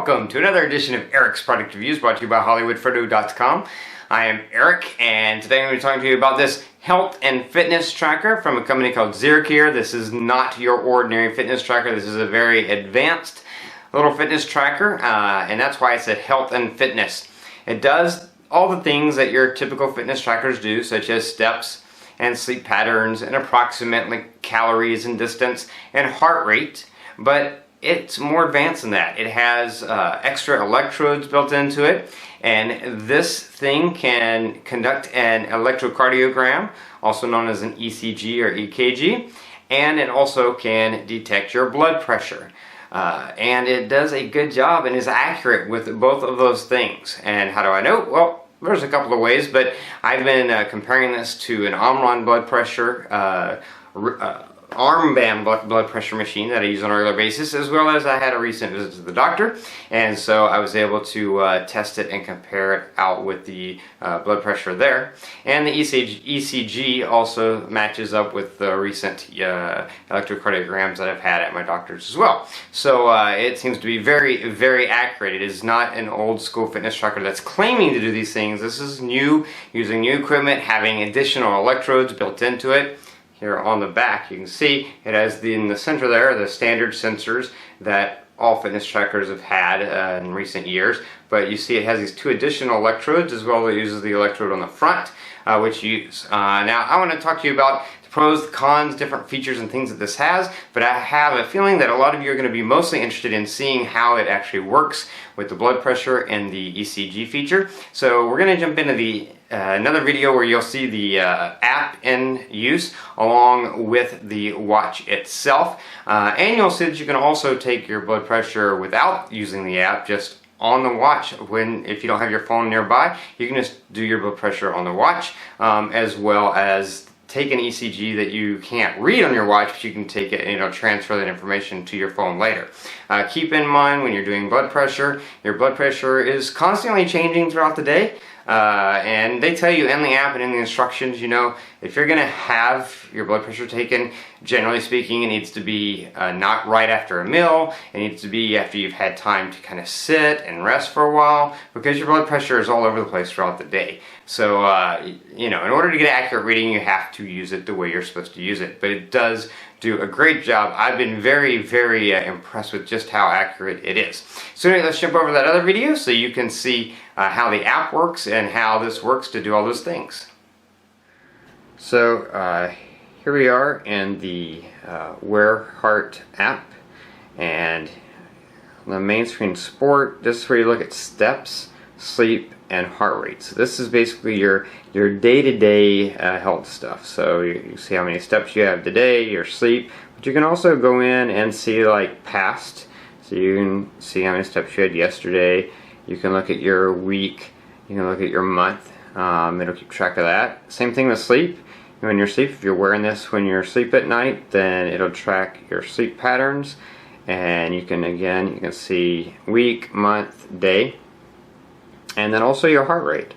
welcome to another edition of Eric's Product Reviews, brought to you by hollywoodfrodo.com. I am Eric, and today I'm going to be talking to you about this health and fitness tracker from a company called ZeerKeer. This is not your ordinary fitness tracker. This is a very advanced little fitness tracker, and that's why it's a health and fitness. It does all the things that your typical fitness trackers do, such as steps and sleep patterns and approximately calories and distance and heart rate, but it's more advanced than that. It has extra electrodes built into it, and this thing can conduct an electrocardiogram, also known as an ECG or EKG, and it also can detect your blood pressure. And it does a good job and is accurate with both of those things. And how do I know? Well, there's a couple of ways, but I've been comparing this to an armband blood pressure armband blood pressure machine that I use on a regular basis, as well as I had a recent visit to the doctor, and so I was able to test it and compare it out with the blood pressure there. And the ECG also matches up with the recent electrocardiograms that I've had at my doctor's as well. So it seems to be very, very accurate. It is not an old school fitness tracker that's claiming to do these things. This is new, using new equipment, having additional electrodes built into it. Here on the back you can see it has in the center there the standard sensors that all fitness trackers have had in recent years, but you see it has these two additional electrodes, as well as it uses the electrode on the front, which you use. Now I want to talk to you about the pros, the cons, different features and things that this has, but I have a feeling that a lot of you are going to be mostly interested in seeing how it actually works with the blood pressure and the ECG feature. So we're going to jump into the another video where you'll see the app in use along with the watch itself, and you'll see that you can also take your blood pressure without using the app, just on the watch. If you don't have your phone nearby, you can just do your blood pressure on the watch, as well as take an ECG that you can't read on your watch, but you can take it and transfer that information to your phone later. Keep in mind, when you're doing blood pressure, your blood pressure is constantly changing throughout the day. And they tell you in the app and in the instructions, if you're going to have your blood pressure taken, generally speaking, it needs to be not right after a meal. It needs to be after you've had time to kind of sit and rest for a while, because your blood pressure is all over the place throughout the day. So, in order to get an accurate reading, you have to use it the way you're supposed to use it. But it does do a great job. I've been very, very impressed with just how accurate it is. So anyway, let's jump over to that other video so you can see how the app works and how this works to do all those things. So here we are in the Wear Heart app, and on the main screen Sport, this is where you look at steps, sleep, and heart rate. So this is basically your day-to-day health stuff. So you see how many steps you have today, your sleep, but you can also go in and see like past. So you can see how many steps you had yesterday. You can look at your week. You can look at your month. It'll keep track of that. Same thing with sleep. When you're asleep, if you're wearing this when you're asleep at night, then it'll track your sleep patterns, and you can see week, month, day. And then also your heart rate.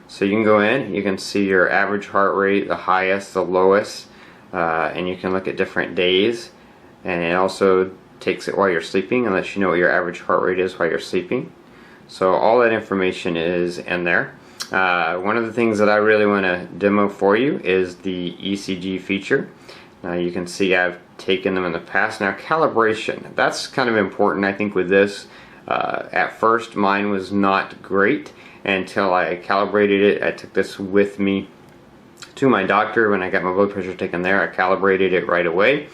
So you can go in, you can see your average heart rate, the highest, the lowest, and you can look at different days. And it also takes it while you're sleeping and lets you know what your average heart rate is while you're sleeping. So all that information is in there. One of the things that I really want to demo for you is the ECG feature. Now you can see I've taken them in the past. Now calibration, that's kind of important, I think, with this. At first mine was not great until I calibrated it. I took this with me to my doctor when I got my blood pressure taken there. I calibrated it right away.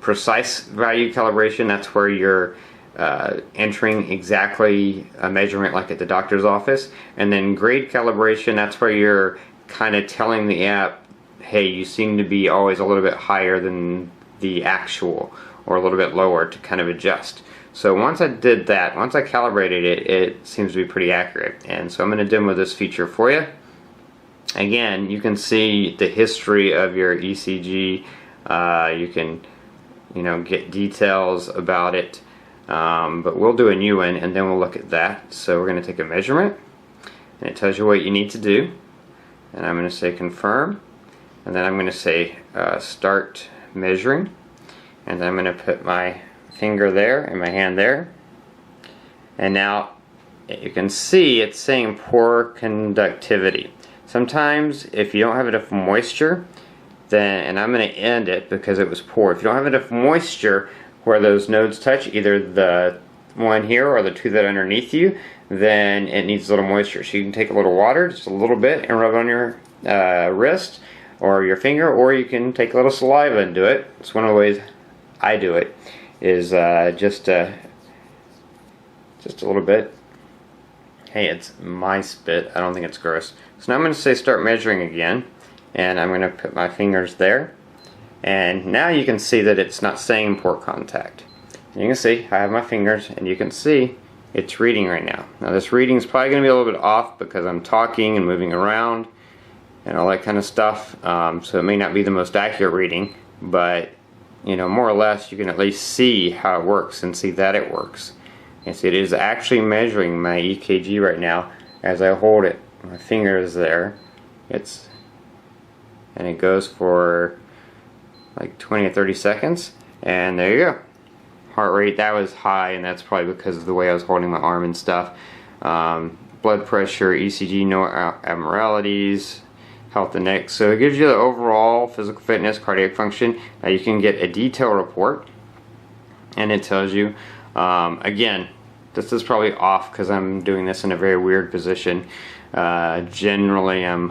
Precise value calibration, that's where you're entering exactly a measurement like at the doctor's office. And then grade calibration, that's where you're kind of telling the app, hey, you seem to be always a little bit higher than the actual, or a little bit lower, to kind of adjust. So once I did that, once I calibrated it, it seems to be pretty accurate. And so I'm going to demo this feature for you. Again, you can see the history of your ECG. You can, get details about it. But we'll do a new one and then we'll look at that. So we're going to take a measurement, and it tells you what you need to do. And I'm going to say confirm, and then I'm going to say start measuring, and then I'm going to put my finger there and my hand there, And now you can see it's saying poor conductivity. Sometimes if you don't have enough moisture, then, and I'm going to end it because it was poor. If you don't have enough moisture where those nodes touch, either the one here or the two that are underneath you, then it needs a little moisture. So you can take a little water, just a little bit, and rub it on your wrist or your finger, or you can take a little saliva and do it. It's one of the ways I do it, is just a little bit. Hey, it's my spit. I don't think it's gross. So now I'm going to say start measuring again, and I'm going to put my fingers there, and now you can see that it's not saying poor contact. And you can see I have my fingers, and you can see it's reading right now. Now this reading is probably going to be a little bit off because I'm talking and moving around and all that kind of stuff, so it may not be the most accurate reading, but you know, more or less you can at least see how it works and see that it works. And see, it is actually measuring my EKG right now as I hold it. My finger is there. And it goes for like 20 or 30 seconds, and there you go. Heart rate, that was high, and that's probably because of the way I was holding my arm and stuff. Blood pressure, ECG, no abnormalities, health index. So it gives you the overall physical fitness, cardiac function. Now you can get a detailed report, and it tells you, again, this is probably off because I'm doing this in a very weird position. Generally,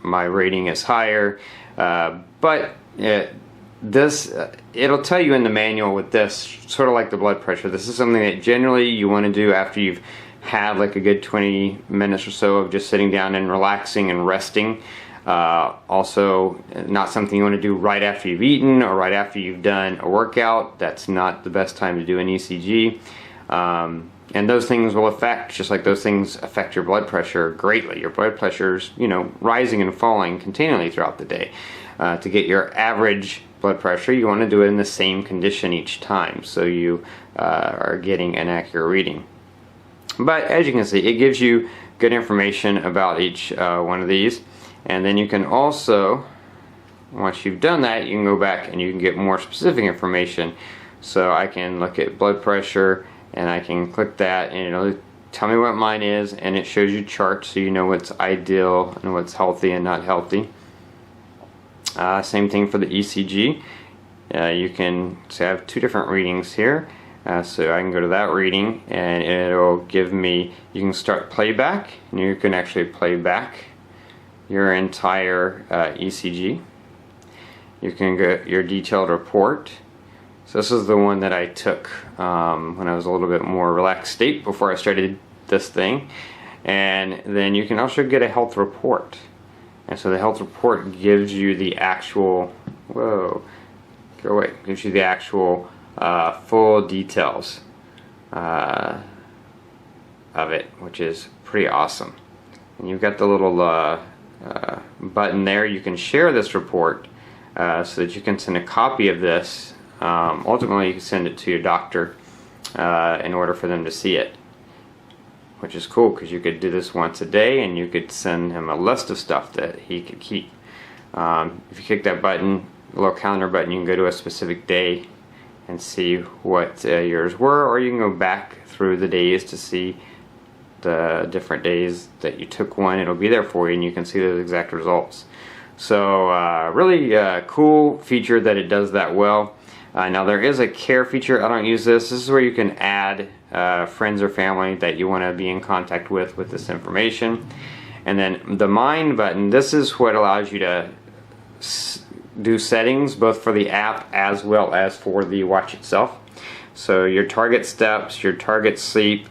my rating is higher, but it'll tell you in the manual with this, sort of like the blood pressure. This is something that generally you want to do after you've had like a good 20 minutes or so of just sitting down and relaxing and resting. Also, not something you want to do right after you've eaten or right after you've done a workout. That's not the best time to do an ECG. And those things will affect, just like those things affect your blood pressure greatly. Your blood pressure's, you know, rising and falling continually throughout the day. To get your average blood pressure, you want to do it in the same condition each time, so you are getting an accurate reading. But as you can see, it gives you good information about each one of these. And then you can also, once you've done that, you can go back and you can get more specific information. So I can look at blood pressure, and I can click that, and it'll tell me what mine is, and it shows you charts so you know what's ideal and what's healthy and not healthy. Same thing for the ECG. You can have two different readings here. So I can go to that reading, and it'll give me, you can start playback, and you can actually play back your entire ECG. You can get your detailed report. So this is the one that I took when I was a little bit more relaxed state before I started this thing. And then you can also get a health report. And so the health report gives you the actual, gives you the actual full details of it, which is pretty awesome. And you've got the little button there. You can share this report so that you can send a copy of this. Ultimately, you can send it to your doctor in order for them to see it, which is cool because you could do this once a day, and you could send him a list of stuff that he could keep. If you click that button, the little calendar button, you can go to a specific day and see what yours were, or you can go back through the days to see the different days that you took one. It'll be there for you, and you can see those exact results. So really cool feature that it does that well. Now there is a care feature. I don't use this. This is where you can add friends or family that you want to be in contact with this information. And then the Mind button, this is what allows you to do settings both for the app as well as for the watch itself. So your target steps, your target sleep,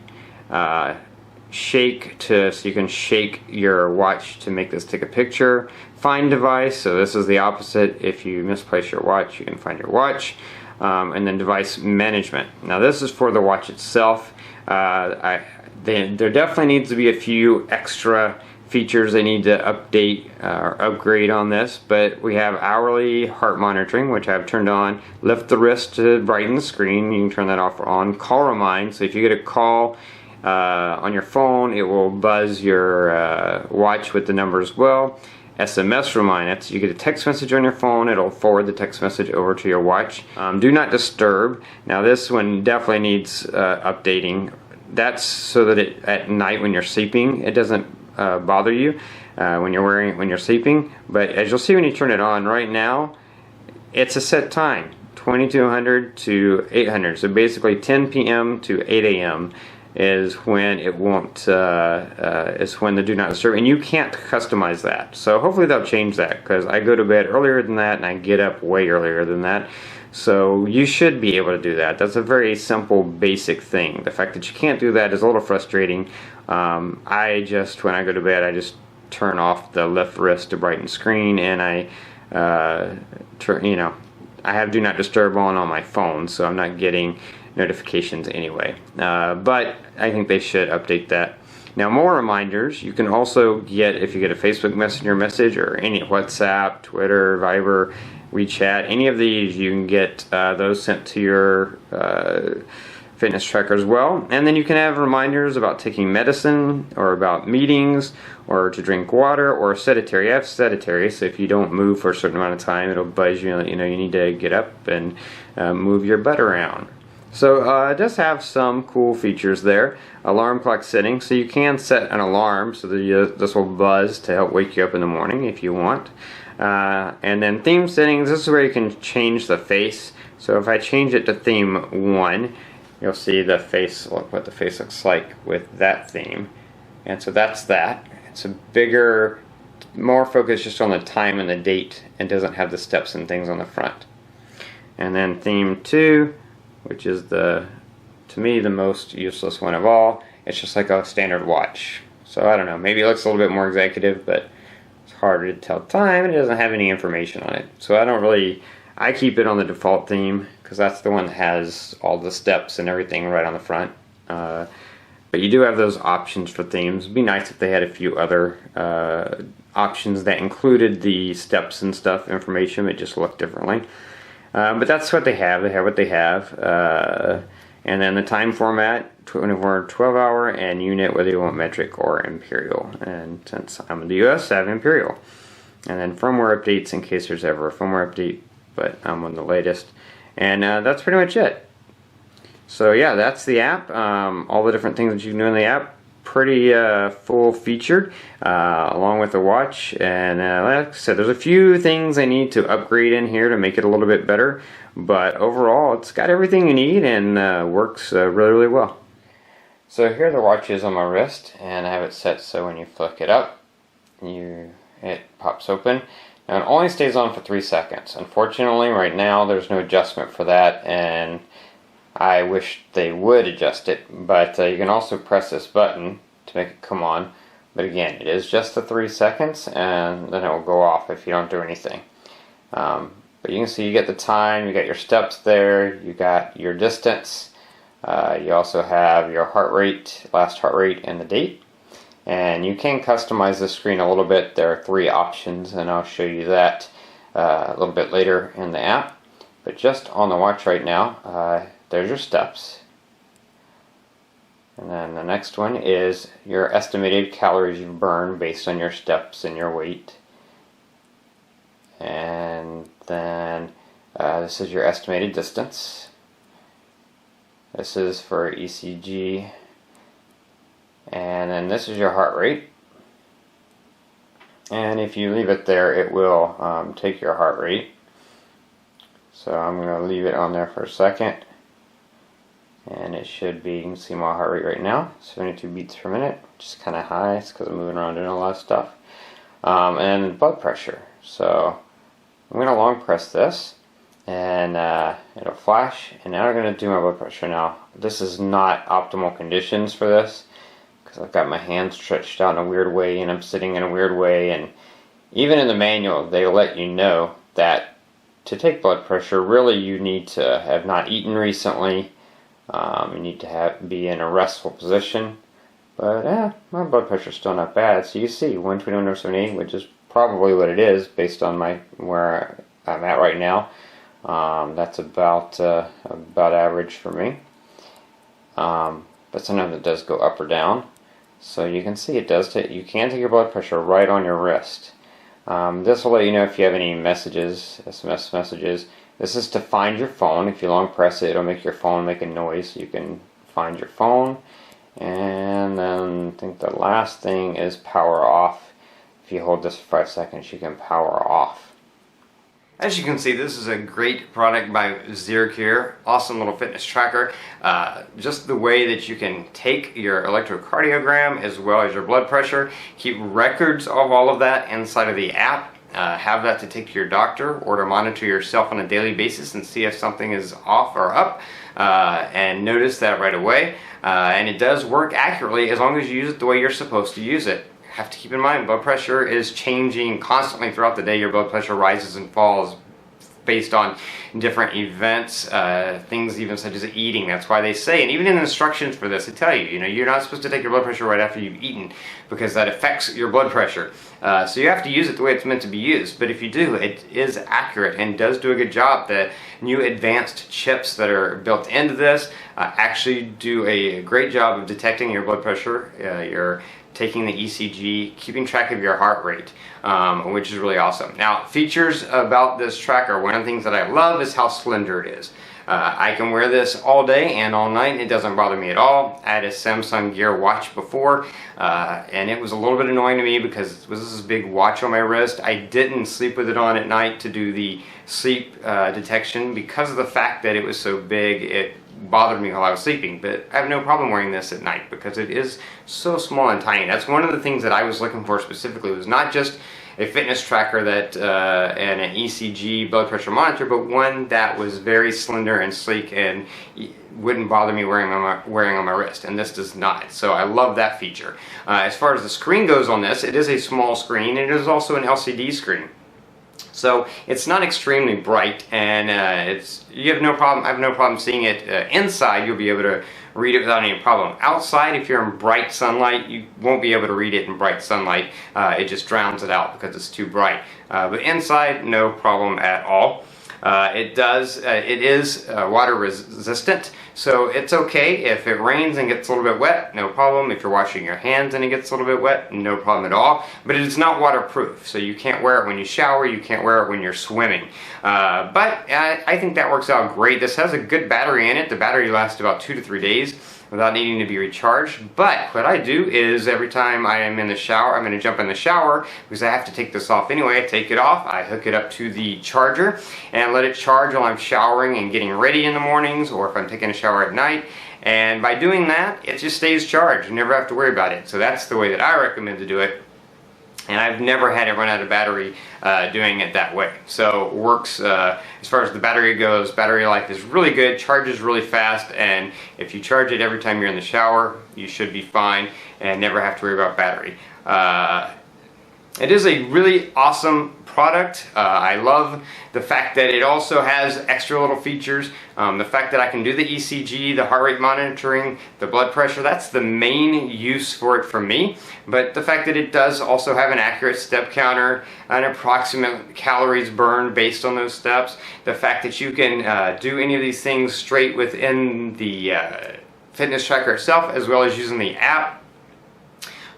shake so you can shake your watch to make this take a picture. Find device, so this is the opposite. If you misplace your watch, you can find your watch. And then device management. Now this is for the watch itself. There definitely needs to be a few extra features they need to update or upgrade on this, but we have hourly heart monitoring, which I've turned on. Lift the wrist to brighten the screen. You can turn that off or on. Call remind, so if you get a call on your phone, it will buzz your watch with the number as well. SMS remind, that's you get a text message on your phone, it'll forward the text message over to your watch. Do not disturb. Now this one definitely needs updating. that's so that at night when you're sleeping, it doesn't bother you when you're sleeping. But as you'll see when you turn it on, right now, it's a set time, 2200 to 800. So basically 10 p.m. to 8 a.m. is when it won't, is when the do not disturb, and you can't customize that. So hopefully they'll change that, because I go to bed earlier than that and I get up way earlier than that. So you should be able to do that. That's a very simple, basic thing. The fact that you can't do that is a little frustrating. When I go to bed, I just turn off the left wrist to brighten screen, and I have do not disturb on my phone, so I'm not getting notifications anyway. But I think they should update that. Now, more reminders you can also get if you get a Facebook Messenger message, or any WhatsApp, Twitter, Viber, WeChat, any of these, you can get those sent to your fitness tracker as well. And then you can have reminders about taking medicine, or about meetings, or to drink water, or sedentary. I have sedentary, so if you don't move for a certain amount of time, it'll buzz you and let you know you need to get up and move your butt around. So it does have some cool features there. Alarm clock setting, so you can set an alarm so that this will buzz to help wake you up in the morning if you want. And then theme settings, this is where you can change the face. So if I change it to theme 1, you'll see the face, what the face looks like with that theme. And so that's that. It's a bigger, more focused just on the time and the date, and doesn't have the steps and things on the front. And then theme 2, which is to me the most useless one of all. It's just like a standard watch. So I don't know, maybe it looks a little bit more executive, but it's harder to tell time, and it doesn't have any information on it. So I keep it on the default theme, because that's the one that has all the steps and everything right on the front. But you do have those options for themes. It'd be nice if they had a few other options that included the steps and stuff, information, that just looked differently. But that's what they have. They have what they have. And then the time format, 24, 12-hour, and unit, whether you want metric or imperial. And since I'm in the US, I have imperial. And then firmware updates in case there's ever a firmware update, but I'm on the latest. And that's pretty much it. So yeah, that's the app. All the different things that you can do in the app. Pretty full featured, along with the watch. And like I said, there's a few things I need to upgrade in here to make it a little bit better, but overall it's got everything you need, and works really, really well. So here the watch is on my wrist, and I have it set so when you flick it up, it pops open. Now it only stays on for 3 seconds. Unfortunately, right now there's no adjustment for that, and I wish they would adjust it, but you can also press this button to make it come on. But again, it is just the 3 seconds, and then it will go off if you don't do anything. But you can see you get the time, you got your steps there, you got your distance, you also have your heart rate, last heart rate, and the date. And you can customize the screen a little bit. There are 3 options, and I'll show you that a little bit later in the app. But just on the watch right now, there's your steps. And then the next one is your estimated calories you burn based on your steps and your weight. And then this is your estimated distance. This is for ECG. And then this is your heart rate. And if you leave it there, it will take your heart rate. So I'm going to leave it on there for a second. And it should be, you can see my heart rate right now, 72 beats per minute, which is kind of high. It's because I'm moving around doing a lot of stuff. And blood pressure. So I'm going to long press this, and it'll flash. And now I'm going to do my blood pressure. Now, this is not optimal conditions for this, because I've got my hands stretched out in a weird way, and I'm sitting in a weird way. And even in the manual, they let you know that to take blood pressure, really you need to have not eaten recently. You need to be in a restful position. But my blood pressure is still not bad. So you see 120/178, which is probably what it is based on where I'm at right now. That's about average for me. But sometimes it does go up or down. So you can see it does. You can take your blood pressure right on your wrist. This will let you know if you have any messages, SMS messages. This is to find your phone. If you long press it, it'll make your phone make a noise so you can find your phone. And then I think the last thing is power off. If you hold this for 5 seconds, you can power off. As you can see, this is a great product by ZeerKeer. Awesome little fitness tracker. Just the way that you can take your electrocardiogram as well as your blood pressure, keep records of all of that inside of the app, have that to take to your doctor or to monitor yourself on a daily basis and see if something is off or up, and notice that right away. And it does work accurately as long as you use it the way you're supposed to use it. Have to keep in mind, blood pressure is changing constantly throughout the day. Your blood pressure rises and falls based on different events, things even such as eating. That's why they say, and even in the instructions for this, they tell you, you're not supposed to take your blood pressure right after you've eaten because that affects your blood pressure. So you have to use it the way it's meant to be used. But if you do, it is accurate and does do a good job. The new advanced chips that are built into this actually do a great job of detecting your blood pressure, your taking the ECG, keeping track of your heart rate, which is really awesome. Now, features about this tracker, one of the things that I love is how slender it is. I can wear this all day and all night. It doesn't bother me at all. I had a Samsung Gear watch before, and it was a little bit annoying to me because it was this big watch on my wrist. I didn't sleep with it on at night to do the sleep detection because of the fact that it was so big. It bothered me while I was sleeping, but I have no problem wearing this at night because it is so small and tiny. That's one of the things that I was looking for specifically, was not just a fitness tracker that and an ECG blood pressure monitor, but one that was very slender and sleek and wouldn't bother me wearing on my wrist, and this does not. So I love that feature. As far as the screen goes on this, it is a small screen, and it is also an LCD screen. So it's not extremely bright, and I have no problem seeing it inside. You'll be able to read it without any problem. Outside, if you're in bright sunlight, you won't be able to read it in bright sunlight. It just drowns it out because it's too bright. But inside, no problem at all. It is water resistant, so it's okay if it rains and gets a little bit wet, no problem. If you're washing your hands and it gets a little bit wet, no problem at all. But it is not waterproof, so you can't wear it when you shower, you can't wear it when you're swimming. But I think that works out great. This has a good battery in it. The battery lasts about 2 to 3 days without needing to be recharged. But what I do is every time I am in the shower, I'm going to jump in the shower because I have to take this off anyway. I take it off, I hook it up to the charger and let it charge while I'm showering and getting ready in the mornings, or if I'm taking a shower at night. And by doing that, it just stays charged. You never have to worry about it. So that's the way that I recommend to do it. And I've never had it run out of battery doing it that way. So it works as far as the battery goes. Battery life is really good, charges really fast, and if you charge it every time you're in the shower, you should be fine and never have to worry about battery. It is a really awesome product. I love the fact that it also has extra little features. The fact that I can do the ECG, the heart rate monitoring, the blood pressure, that's the main use for it for me. But the fact that it does also have an accurate step counter, an approximate calories burned based on those steps, the fact that you can do any of these things straight within the fitness tracker itself as well as using the app.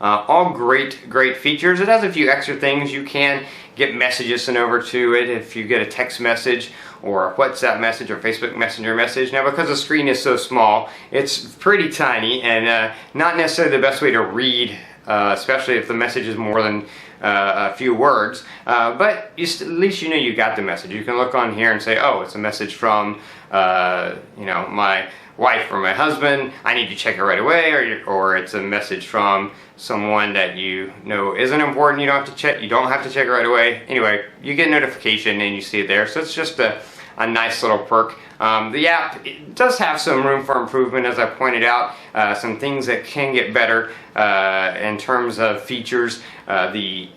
All great features. It has a few extra things. You can get messages sent over to it if you get a text message or a WhatsApp message or Facebook Messenger message. Now, because the screen is so small, it's pretty tiny and not necessarily the best way to read, especially if the message is more than a few words. But at least you know you got the message. You can look on here and say, oh, it's a message from my wife or my husband, I need to check it right away, or it's a message from someone that you know isn't important, you don't have to check it right away. Anyway, you get notification and you see it there, so it's just a nice little perk. The app does have some room for improvement, as I pointed out, some things that can get better in terms of features. The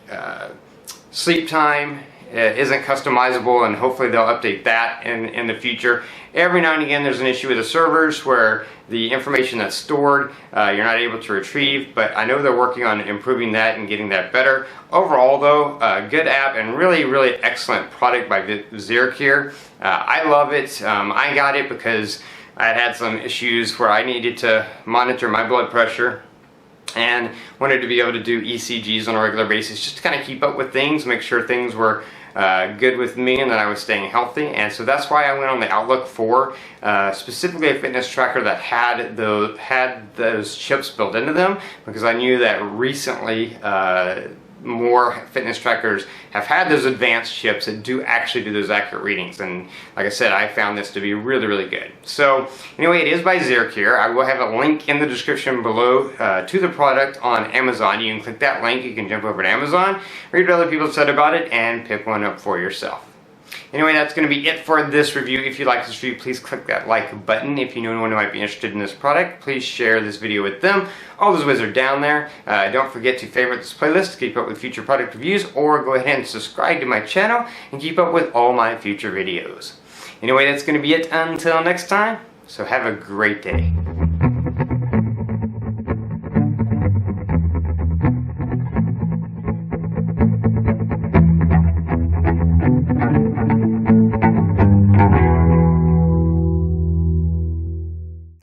sleep time isn't customizable, and hopefully they'll update that in the future. Every now and again there's an issue with the servers where the information that's stored you're not able to retrieve, but I know they're working on improving that and getting that better. Overall though, good app and really excellent product by ZeerKeer. I love it. I got it because I had some issues where I needed to monitor my blood pressure and wanted to be able to do ECGs on a regular basis just to kind of keep up with things, make sure things were good with me and that I was staying healthy. And so that's why I went on the Outlook for specifically a fitness tracker that had those chips built into them, because I knew that recently more fitness trackers have had those advanced chips that do actually do those accurate readings. And like I said, I found this to be really, really good. So anyway, it is by ZeerKeer. I will have a link in the description below to the product on Amazon. You can click that link, you can jump over to Amazon, read what other people said about it, and pick one up for yourself. Anyway, that's going to be it for this review. If you like this review, please click that like button. If you know anyone who might be interested in this product, please share this video with them. All those ways are down there. Don't forget to favorite this playlist to keep up with future product reviews, or go ahead and subscribe to my channel and keep up with all my future videos. Anyway, that's going to be it until next time, so have a great day.